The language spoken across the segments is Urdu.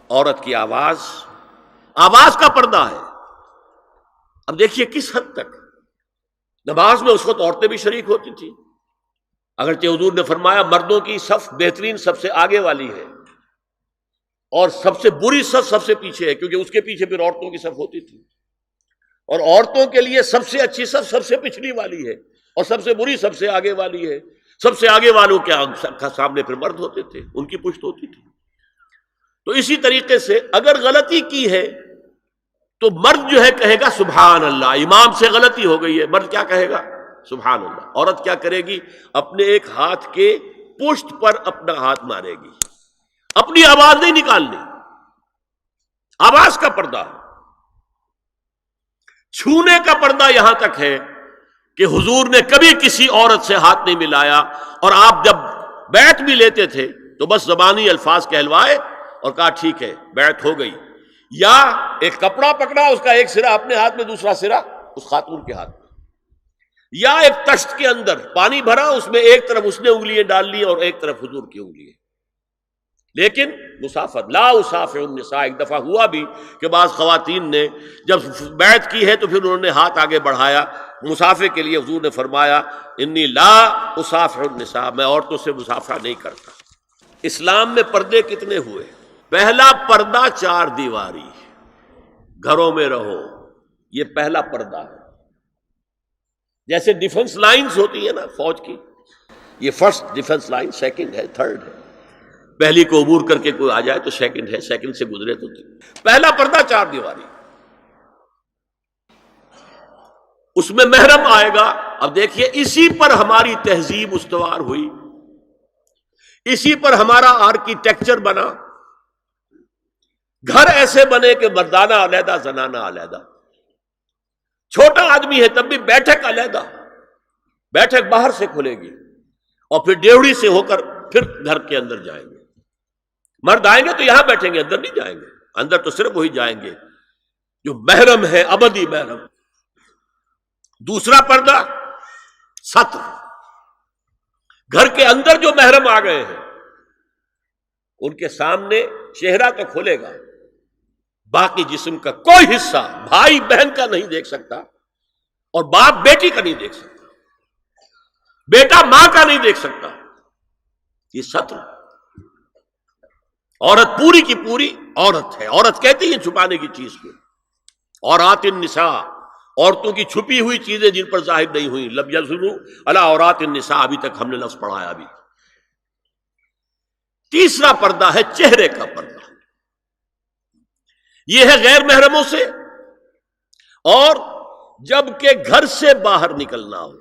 عورت کی آواز کا پردہ ہے۔ اب دیکھیے کس حد تک نماز میں اس وقت عورتیں بھی شریک ہوتی تھیں، اگرچہ حضور نے فرمایا مردوں کی صف بہترین سب سے آگے والی ہے اور سب سے بری صف سب سے پیچھے ہے، کیونکہ اس کے پیچھے پھر عورتوں کی صف ہوتی تھی، اور عورتوں کے لیے سب سے اچھی صف سب سے پچھلی والی ہے اور سب سے بری سب سے آگے والی ہے۔ سب سے آگے والوں کے سامنے پھر مرد ہوتے تھے، ان کی پشت ہوتی تھی۔ تو اسی طریقے سے اگر غلطی کی ہے تو مرد جو ہے کہے گا سبحان اللہ، امام سے غلطی ہو گئی ہے، مرد کیا کہے گا؟ سبحان اللہ۔ عورت کیا کرے گی؟ اپنے ایک ہاتھ کے پشت پر اپنا ہاتھ مارے گی، اپنی آواز نہیں نکالنی، آواز کا پردہ۔ چھونے کا پردہ یہاں تک ہے کہ حضور نے کبھی کسی عورت سے ہاتھ نہیں ملایا، اور آپ جب بیعت بھی لیتے تھے تو بس زبانی الفاظ کہلوائے اور کہا ٹھیک ہے بیعت ہو گئی، یا ایک کپڑا پکڑا، اس کا ایک سرا اپنے ہاتھ میں دوسرا سرا اس خاتون کے ہاتھ میں، یا ایک تشت کے اندر پانی بھرا، اس میں ایک طرف اس نے انگلیاں ڈال لی اور ایک طرف حضور کی انگلیاں، لیکن مسافر لا اسافر النساء۔ ایک دفعہ ہوا بھی کہ بعض خواتین نے جب بیعت کی ہے تو پھر انہوں نے ہاتھ آگے بڑھایا مسافر کے لیے، حضور نے فرمایا انی لا اسافر النساء، میں عورتوں سے مسافرہ نہیں کرتا۔ اسلام میں پردے کتنے ہوئے؟ پہلا پردہ 4 دیواری، گھروں میں رہو، یہ پہلا پردہ ہے۔ جیسے ڈیفنس لائنز ہوتی ہے نا فوج کی، یہ فرسٹ ڈیفنس لائن، سیکنڈ ہے، تھرڈ ہے، پہلی کو عبور کر کے کوئی آ جائے تو سیکنڈ ہے، سیکنڈ سے گزرے تو پہلا پردہ 4 دیواری، اس میں محرم آئے گا۔ اب دیکھیے اسی پر ہماری تہذیب استوار ہوئی، اسی پر ہمارا آرکیٹیکچر بنا، گھر ایسے بنے کہ مردانہ علیحدہ زنانہ علیحدہ، چھوٹا آدمی ہے تب بھی بیٹھک علیحدہ، بیٹھک باہر سے کھلے گی اور پھر ڈیوڑی سے ہو کر پھر گھر کے اندر جائیں گے، مرد آئیں گے تو یہاں بیٹھیں گے، اندر نہیں جائیں گے، اندر تو صرف وہی جائیں گے جو محرم ہے، ابدی محرم۔ دوسرا پردہ ستر، گھر کے اندر جو محرم آ گئے ہیں ان کے سامنے چہرہ تو کھلے گا، باقی جسم کا کوئی حصہ بھائی بہن کا نہیں دیکھ سکتا، اور باپ بیٹی کا نہیں دیکھ سکتا، بیٹا ماں کا نہیں دیکھ سکتا۔ یہ ستر، عورت پوری کی پوری عورت ہے۔ عورت کہتی ہیں چھپانے کی چیز کو، عورات النساء، عورتوں کی چھپی ہوئی چیزیں جن پر ظاہر نہیں ہوئی، لم یظہروا علی عورات النساء، ابھی تک ہم نے لفظ پڑھایا بھی۔ تیسرا پردہ ہے چہرے کا پردہ، یہ ہے غیر محرموں سے، اور جب کہ گھر سے باہر نکلنا ہو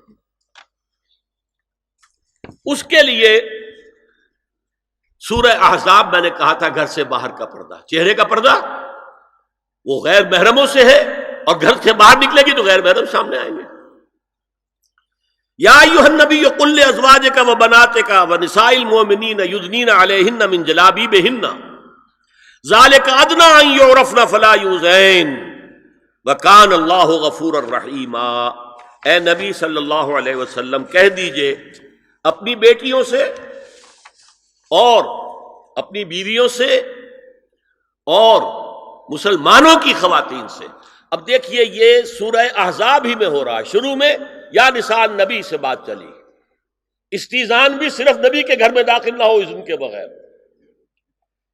اس کے لیے سورہ احزاب میں نے کہا تھا گھر سے باہر کا پردہ، چہرے کا پردہ وہ غیر محرموں سے ہے، اور گھر سے باہر نکلے گی تو غیر محرم سامنے آئیں گے۔ یا ایھا النبی قل لازواجک وبناتک ونساء المؤمنین یدنین علیہن من جلابیبہن ذالک ادنی ان یعرفن فلا یؤذین وکان اللہ غفورا رحیما۔ اے نبی صلی اللہ علیہ وسلم کہہ دیجئے اپنی بیٹیوں سے اور اپنی بیویوں سے اور مسلمانوں کی خواتین سے۔ اب دیکھیے یہ سورہ احزاب ہی میں ہو رہا ہے، شروع میں یا نساء نبی سے بات چلی، استیزان بھی صرف نبی کے گھر میں داخل نہ ہو اذن کے بغیر،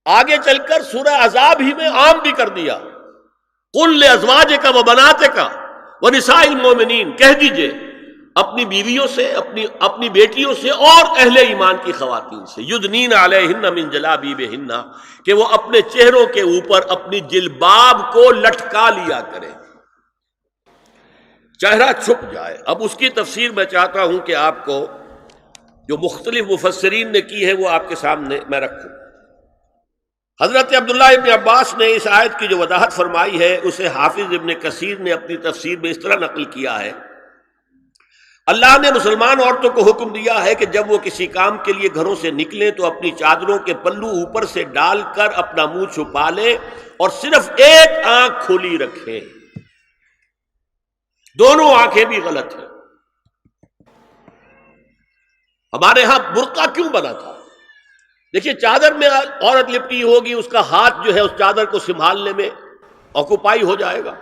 آگے چل کر سورہ احزاب ہی میں عام بھی کر دیا، قل لازواجک وبناتک ونساء المؤمنین، کہہ دیجئے اپنی بیویوں سے، اپنی بیٹیوں سے اور اہل ایمان کی خواتین سے، یدنین علیہن من جلابیبہن، کہ وہ اپنے چہروں کے اوپر اپنی جلباب کو لٹکا لیا کریں، چہرہ چھپ جائے۔ اب اس کی تفسیر میں چاہتا ہوں کہ آپ کو جو مختلف مفسرین نے کی ہے وہ آپ کے سامنے میں رکھوں۔ حضرت عبداللہ ابن عباس نے اس آیت کی جو وضاحت فرمائی ہے اسے حافظ ابن کثیر نے اپنی تفسیر میں اس طرح نقل کیا ہے، اللہ نے مسلمان عورتوں کو حکم دیا ہے کہ جب وہ کسی کام کے لیے گھروں سے نکلیں تو اپنی چادروں کے پلو اوپر سے ڈال کر اپنا منہ چھپا لیں اور صرف ایک آنکھ کھلی رکھیں، دونوں آنکھیں بھی غلط ہیں۔ ہمارے ہاں برقع کیوں بنا تھا؟ دیکھیے چادر میں عورت لپٹی ہوگی، اس کا ہاتھ جو ہے اس چادر کو سنبھالنے میں آکوپائی ہو جائے گا۔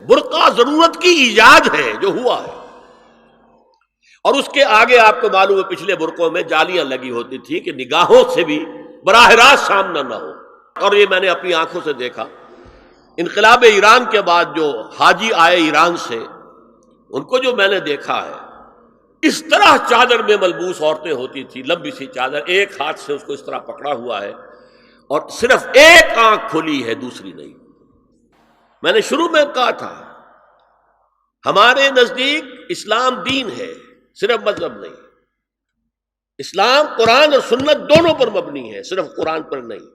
برقع ضرورت کی ایجاد ہے جو ہوا ہے، اور اس کے آگے آپ کو معلوم ہے پچھلے برقعوں میں جالیاں لگی ہوتی تھی کہ نگاہوں سے بھی براہ راست سامنا نہ ہو۔ اور یہ میں نے اپنی آنکھوں سے دیکھا، انقلاب ایران کے بعد جو حاجی آئے ایران سے، ان کو جو میں نے دیکھا ہے، اس طرح چادر میں ملبوس عورتیں ہوتی تھی، لمبی سی چادر، ایک ہاتھ سے اس کو اس طرح پکڑا ہوا ہے اور صرف ایک آنکھ کھلی ہے، دوسری نہیں۔ میں نے شروع میں کہا تھا ہمارے نزدیک اسلام دین ہے، صرف مذہب نہیں۔ اسلام قرآن اور سنت دونوں پر مبنی ہے، صرف قرآن پر نہیں۔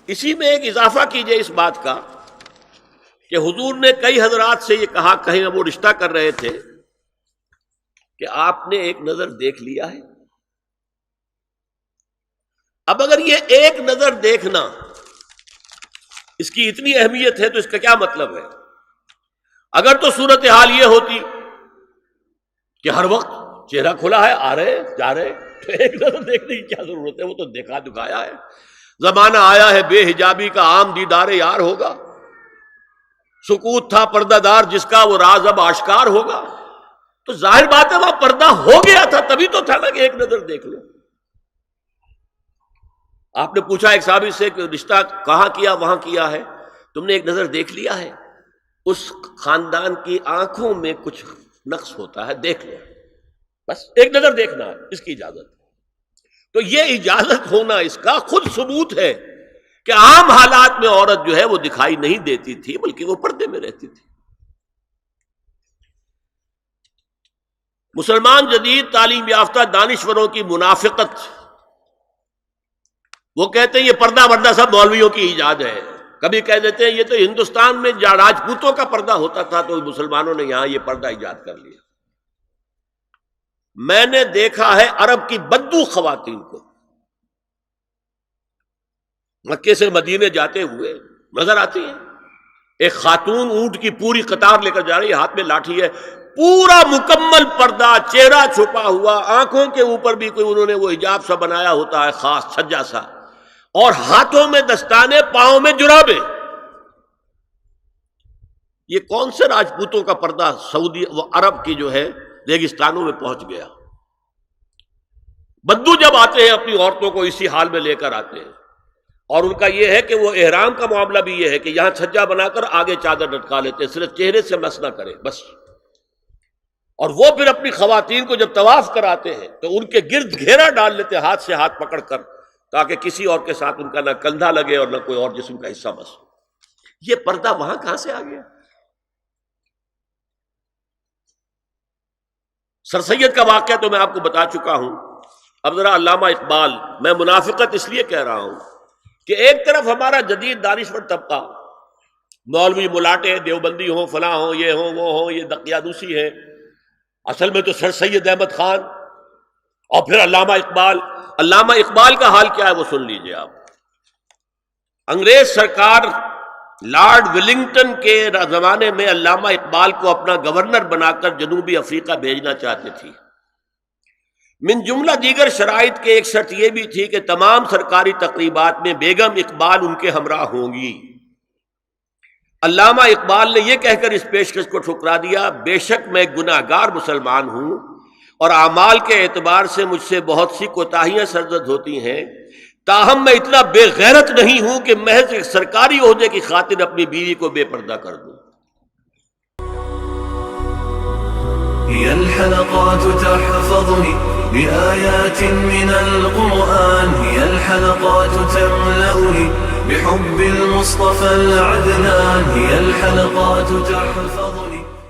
اسی میں ایک اضافہ کیجئے اس بات کا کہ حضور نے کئی حضرات سے یہ کہا، کہیں وہ رشتہ کر رہے تھے، کہ آپ نے ایک نظر دیکھ لیا ہے۔ اب اگر یہ ایک نظر دیکھنا اس کی اتنی اہمیت ہے تو اس کا کیا مطلب ہے؟ اگر تو صورتحال یہ ہوتی کہ ہر وقت چہرہ کھلا ہے، آ رہے جا رہے، تو ایک نظر دیکھنے کی کیا ضرورت ہے؟ وہ تو دیکھا دکھایا ہے۔ زمانہ آیا ہے بے حجابی کا، عام دیدار یار ہوگا۔ سکوت تھا پردہ دار جس کا، وہ راز اب آشکار ہوگا۔ تو ظاہر بات ہے وہاں پردہ ہو گیا تھا، تبھی تو تھا نا کہ ایک نظر دیکھ لو۔ آپ نے پوچھا ایک صحابی سے کہ رشتہ کہاں کیا؟ وہاں کیا ہے۔ تم نے ایک نظر دیکھ لیا ہے؟ اس خاندان کی آنکھوں میں کچھ نقص ہوتا ہے، دیکھ لو، بس ایک نظر دیکھنا ہے، اس کی اجازت۔ تو یہ اجازت ہونا اس کا خود ثبوت ہے کہ عام حالات میں عورت جو ہے وہ دکھائی نہیں دیتی تھی، بلکہ وہ پردے میں رہتی تھی۔ مسلمان جدید تعلیم یافتہ دانشوروں کی منافقت، وہ کہتے ہیں یہ پردہ وردہ سب مولویوں کی ایجاد ہے۔ کبھی کہہ دیتے ہیں یہ تو ہندوستان میں راجپوتوں کا پردہ ہوتا تھا تو مسلمانوں نے یہاں یہ پردہ ایجاد کر لیا۔ میں نے دیکھا ہے عرب کی بدو خواتین کو مکے سے مدینے جاتے ہوئے نظر آتی ہیں۔ ایک خاتون اونٹ کی پوری قطار لے کر جا رہی ہے، ہاتھ میں لاٹھی ہے، پورا مکمل پردہ، چہرہ چھپا ہوا، آنکھوں کے اوپر بھی کوئی انہوں نے وہ حجاب سا بنایا ہوتا ہے خاص چھجا سا، اور ہاتھوں میں دستانے، پاؤں میں جرابے۔ یہ کون سے راجپوتوں کا پردہ سعودی و عرب کی جو ہے ریگستانوں میں پہنچ گیا؟ بدو جب آتے ہیں اپنی عورتوں کو اسی حال میں لے کر آتے ہیں، اور ان کا یہ ہے کہ وہ احرام کا معاملہ بھی یہ ہے کہ یہاں چھجا بنا کر آگے چادر لٹکا لیتے ہیں، صرف چہرے سے مس نہ کرے بس۔ اور وہ پھر اپنی خواتین کو جب طواف کراتے ہیں تو ان کے گرد گھیرا ڈال لیتے ہیں، ہاتھ سے ہاتھ پکڑ کر، تاکہ کسی اور کے ساتھ ان کا نہ کندھا لگے اور نہ کوئی اور جسم کا حصہ بس۔ یہ پردہ وہاں کہاں سے آ گیا؟ سر سید کا واقعہ تو میں آپ کو بتا چکا ہوں۔ اب ذرا علامہ اقبال، میں منافقت اس لیے کہہ رہا ہوں کہ ایک طرف ہمارا جدید دانشور طبقہ، مولوی ملاٹے دیوبندی ہوں، فلاں ہوں، یہ ہوں وہ ہوں، یہ دقیانوسی ہے، اصل میں تو سر سید احمد خان، اور پھر علامہ اقبال۔ علامہ اقبال کا حال کیا ہے وہ سن لیجئے آپ۔ انگریز سرکار لارڈ ولنگٹن کے زمانے میں علامہ اقبال کو اپنا گورنر بنا کر جنوبی افریقہ بھیجنا چاہتے تھی۔ من جملہ دیگر شرائط کے ایک شرط یہ بھی تھی کہ تمام سرکاری تقریبات میں بیگم اقبال ان کے ہمراہ ہوں گی۔ علامہ اقبال نے یہ کہہ کر اس پیشکش کو ٹھکرا دیا، بے شک میں گناہگار مسلمان ہوں اور اعمال کے اعتبار سے مجھ سے بہت سی کوتاہیاں سرزد ہوتی ہیں، تاہم میں اتنا بے غیرت نہیں ہوں کہ محض ایک سرکاری عہدے کی خاطر اپنی بیوی کو بے پردہ کر دوں۔ هي الحلقات تحفظني بآيات من القرآن، هي الحلقات تملأني بحب المصطفى العدنان، هي الحلقات تحفظني